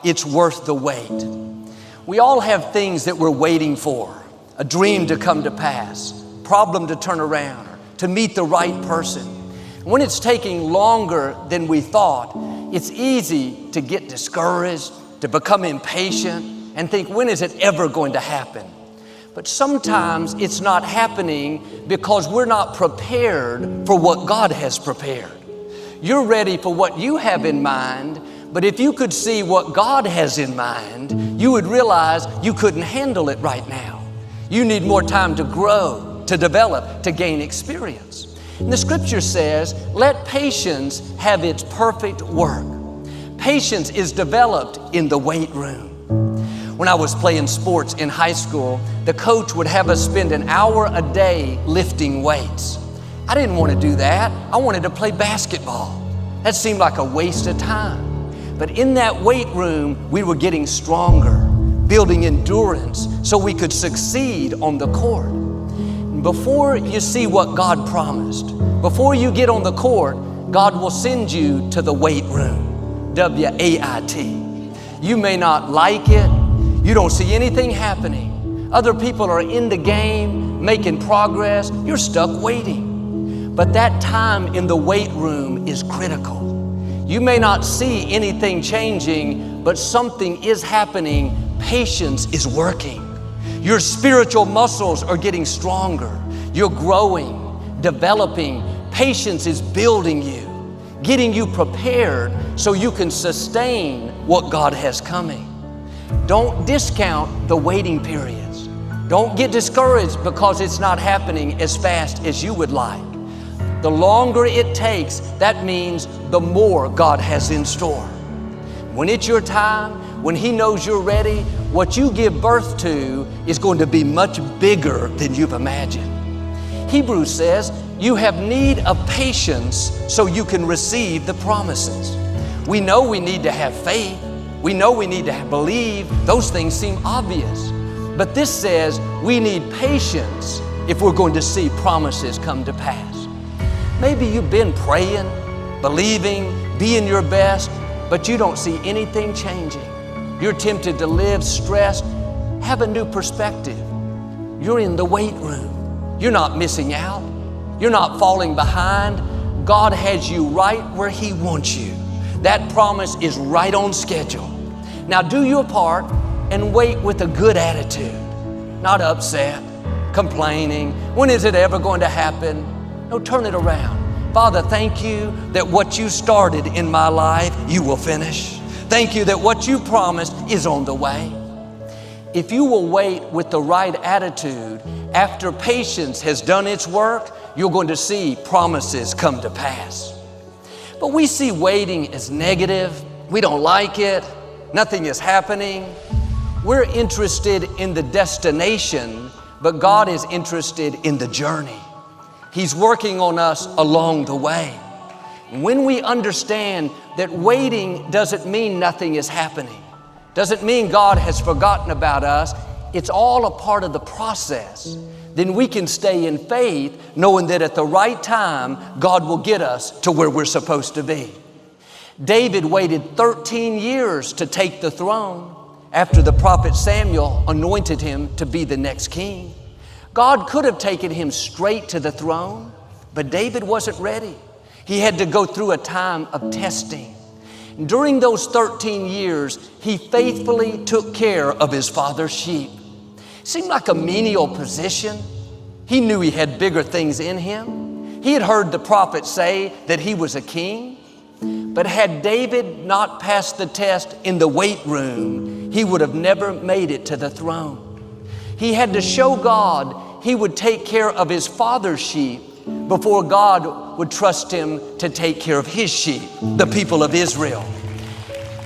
it's worth the wait. We all have things that we're waiting for, a dream to come to pass, problem to turn around, or to meet the right person. When it's taking longer than we thought, it's easy to get discouraged, to become impatient, and think, when is it ever going to happen? But sometimes it's not happening because we're not prepared for what God has prepared. You're ready for what you have in mind, but if you could see what God has in mind, you would realize you couldn't handle it right now. You need more time to grow, to develop, to gain experience. And the scripture says, let patience have its perfect work. Patience is developed in the weight room. When I was playing sports in high school, the coach would have us spend an hour a day lifting weights. I didn't want to do that. I wanted to play basketball. That seemed like a waste of time. But in that weight room, we were getting stronger, building endurance so we could succeed on the court. And before you see what God promised, before you get on the court, God will send you to the weight room, W-A-I-T. You may not like it. You don't see anything happening. Other people are in the game, making progress. You're stuck waiting. But that time in the weight room is critical. You may not see anything changing, but something is happening. Patience is working. Your spiritual muscles are getting stronger. You're growing, developing. Patience is building you, getting you prepared so you can sustain what God has coming. Don't discount the waiting periods. Don't get discouraged because it's not happening as fast as you would like. The longer it takes, that means the more God has in store. When it's your time, when He knows you're ready, what you give birth to is going to be much bigger than you've imagined. Hebrews says, you have need of patience so you can receive the promises. We know we need to have faith. We know we need to believe. Those things seem obvious. But this says we need patience if we're going to see promises come to pass. Maybe you've been praying, believing, being your best, but you don't see anything changing. You're tempted to live stressed. Have a new perspective. You're in the weight room. You're not missing out. You're not falling behind. God has you right where He wants you. That promise is right on schedule. Now do your part and wait with a good attitude, not upset, complaining. When is it ever going to happen? No, turn it around. Father, thank you that what you started in my life, you will finish. Thank you that what you promised is on the way. If you will wait with the right attitude, after patience has done its work, you're going to see promises come to pass. But we see waiting as negative. We don't like it. Nothing is happening. We're interested in the destination, but God is interested in the journey. He's working on us along the way. When we understand that waiting doesn't mean nothing is happening, doesn't mean God has forgotten about us, it's all a part of the process, then we can stay in faith knowing that at the right time, God will get us to where we're supposed to be. David waited 13 years to take the throne after the prophet Samuel anointed him to be the next king. God could have taken him straight to the throne, but David wasn't ready. He had to go through a time of testing. During those 13 years, he faithfully took care of his father's sheep. Seemed like a menial position. He knew he had bigger things in him. He had heard the prophet say that he was a king. But had David not passed the test in the weight room, he would have never made it to the throne. He had to show God he would take care of his father's sheep before God would trust him to take care of His sheep, the people of Israel.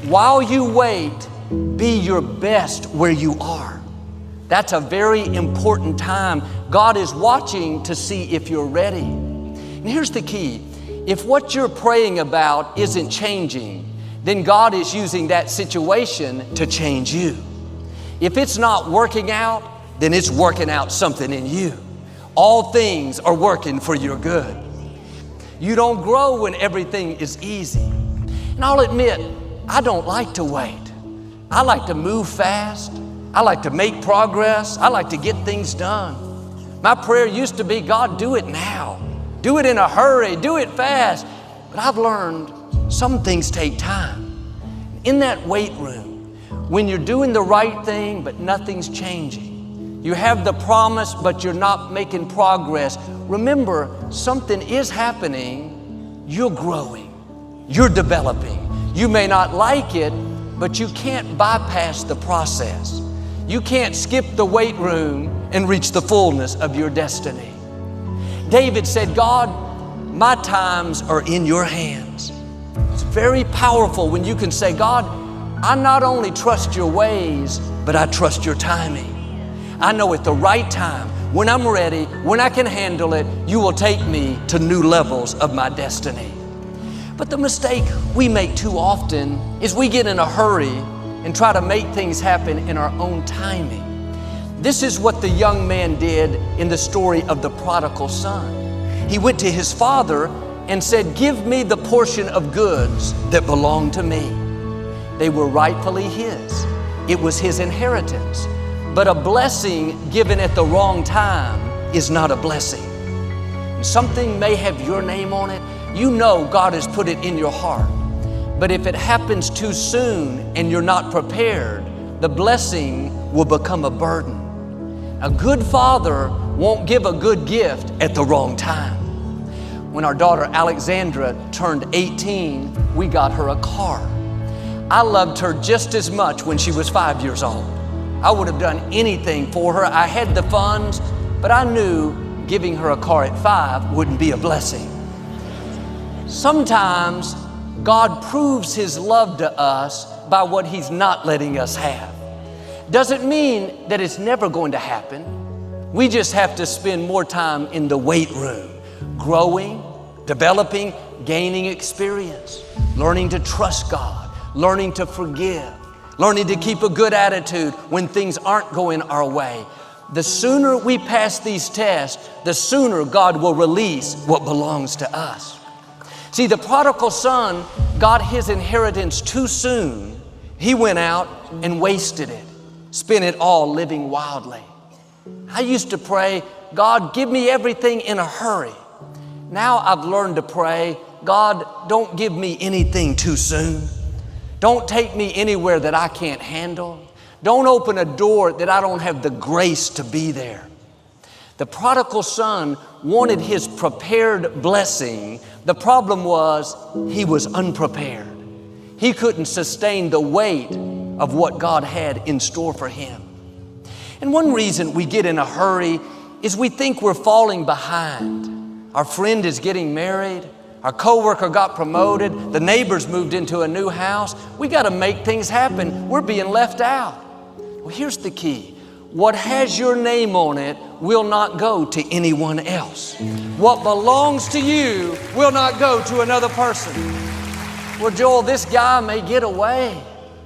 While you wait, be your best where you are. That's a very important time. God is watching to see if you're ready. And here's the key. If what you're praying about isn't changing, then God is using that situation to change you. If it's not working out, then it's working out something in you. All things are working for your good. You don't grow when everything is easy. And I'll admit, I don't like to wait. I like to move fast. I like to make progress. I like to get things done. My prayer used to be, God, do it now. Do it in a hurry. Do it fast. But I've learned some things take time. In that weight room, when you're doing the right thing, but nothing's changing, you have the promise, but you're not making progress, remember, something is happening. You're growing. You're developing. You may not like it, but you can't bypass the process. You can't skip the weight room and reach the fullness of your destiny. David said, God, my times are in your hands. It's very powerful when you can say, God, I not only trust your ways, but I trust your timing. I know at the right time, when I'm ready, when I can handle it, you will take me to new levels of my destiny. But the mistake we make too often is we get in a hurry and try to make things happen in our own timing. This is what the young man did in the story of the prodigal son. He went to his father and said, give me the portion of goods that belong to me. They were rightfully his. It was his inheritance. But a blessing given at the wrong time is not a blessing. Something may have your name on it. You know God has put it in your heart. But if it happens too soon and you're not prepared, the blessing will become a burden. A good father won't give a good gift at the wrong time. When our daughter Alexandra turned 18, we got her a car. I loved her just as much when she was 5 years old. I would have done anything for her. I had the funds, but I knew giving her a car at 5 wouldn't be a blessing. Sometimes God proves His love to us by what He's not letting us have. Doesn't mean that it's never going to happen. We just have to spend more time in the weight room, growing, developing, gaining experience, learning to trust God, learning to forgive, learning to keep a good attitude when things aren't going our way. The sooner we pass these tests, the sooner God will release what belongs to us. See, the prodigal son got his inheritance too soon. He went out and wasted it, spent it all living wildly. I used to pray, God, give me everything in a hurry. Now I've learned to pray, God, don't give me anything too soon. Don't take me anywhere that I can't handle. Don't open a door that I don't have the grace to be there. The prodigal son wanted his prepared blessing. The problem was he was unprepared. He couldn't sustain the weight of what God had in store for him. And one reason we get in a hurry is we think we're falling behind. Our friend is getting married. Our coworker got promoted. The neighbors moved into a new house. We got to make things happen. We're being left out. Well, here's the key. What has your name on it will not go to anyone else. What belongs to you will not go to another person. Well, Joel, this guy may get away.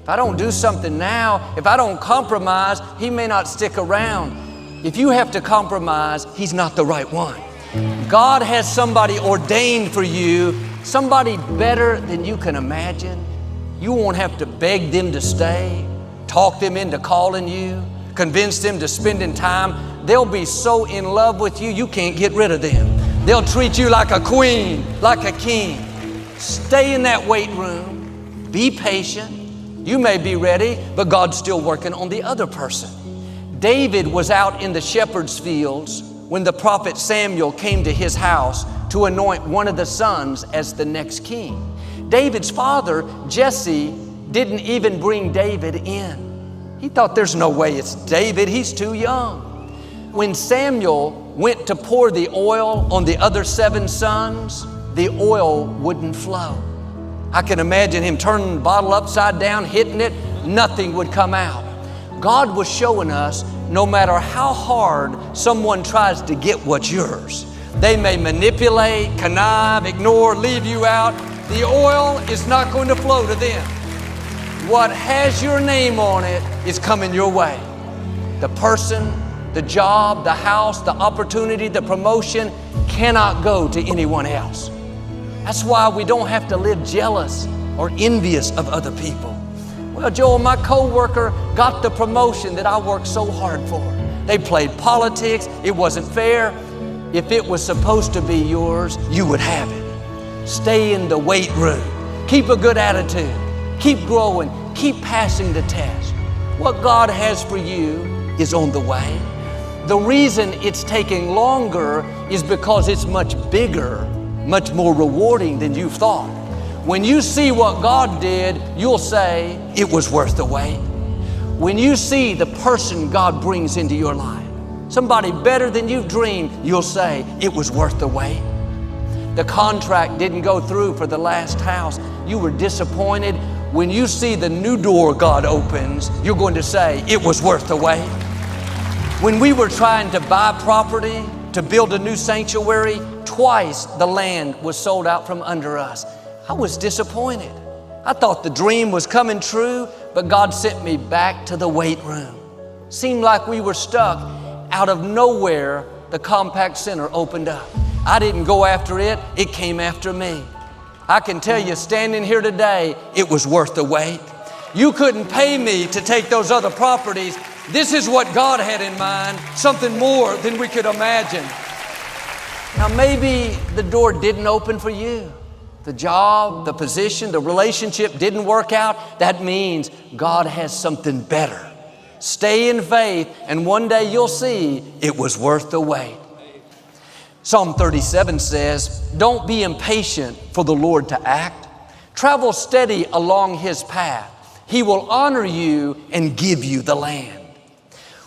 If I don't do something now, if I don't compromise, he may not stick around. If you have to compromise, he's not the right one. God has somebody ordained for you, somebody better than you can imagine. You won't have to beg them to stay, talk them into calling you, convince them to spending time. They'll be so in love with you, you can't get rid of them. They'll treat you like a queen, like a king. Stay in that weight room. Be patient. You may be ready, but God's still working on the other person. David was out in the shepherd's fields when the prophet Samuel came to his house to anoint one of the sons as the next king. David's father, Jesse, didn't even bring David in. He thought, there's no way it's David, he's too young. When Samuel went to pour the oil on the other 7 sons, the oil wouldn't flow. I can imagine him turning the bottle upside down, hitting it, nothing would come out. God was showing us, no matter how hard someone tries to get what's yours, they may manipulate, connive, ignore, leave you out. The oil is not going to flow to them. What has your name on it is coming your way. The person, the job, the house, the opportunity, the promotion cannot go to anyone else. That's why we don't have to live jealous or envious of other people. Well, Joel, my coworker got the promotion that I worked so hard for. They played politics. It wasn't fair. If it was supposed to be yours, you would have it. Stay in the weight room. Keep a good attitude. Keep growing. Keep passing the test. What God has for you is on the way. The reason it's taking longer is because it's much bigger, much more rewarding than you thought. When you see what God did, you'll say, it was worth the wait. When you see the person God brings into your life, somebody better than you've dreamed, you'll say, it was worth the wait. The contract didn't go through for the last house. You were disappointed. When you see the new door God opens, you're going to say, it was worth the wait. When we were trying to buy property to build a new sanctuary, twice the land was sold out from under us. I was disappointed. I thought the dream was coming true, but God sent me back to the weight room. Seemed like we were stuck. Out of nowhere, the Compact Center opened up. I didn't go after it, it came after me. I can tell you, standing here today, it was worth the wait. You couldn't pay me to take those other properties. This is what God had in mind, something more than we could imagine. Now maybe the door didn't open for you. The job, the position, the relationship didn't work out. That means God has something better. Stay in faith, and one day you'll see it was worth the wait. Psalm 37 says, don't be impatient for the Lord to act. Travel steady along His path. He will honor you and give you the land.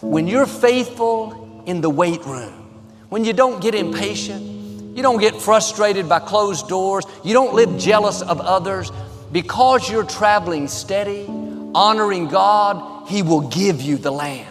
When you're faithful in the weight room, when you don't get impatient, you don't get frustrated by closed doors, you don't live jealous of others, because you're traveling steady, honoring God, He will give you the land.